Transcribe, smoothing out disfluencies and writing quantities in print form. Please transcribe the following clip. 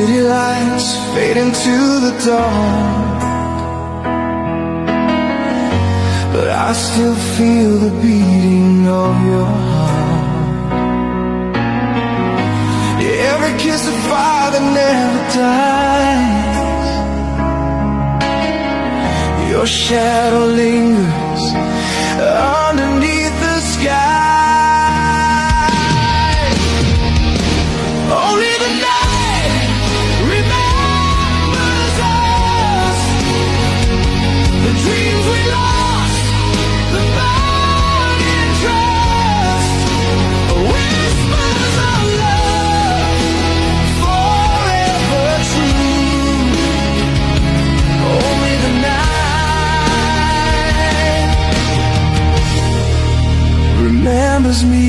City lights fade into the dawn, but I still feel the beating of your heart. Yeah, every kiss of fire that never dies, your shadow lingers underneath the sky. Only the night remembers us, the dreams we lost, the burning trust, whispers of love, forever true. Only the night remembers me.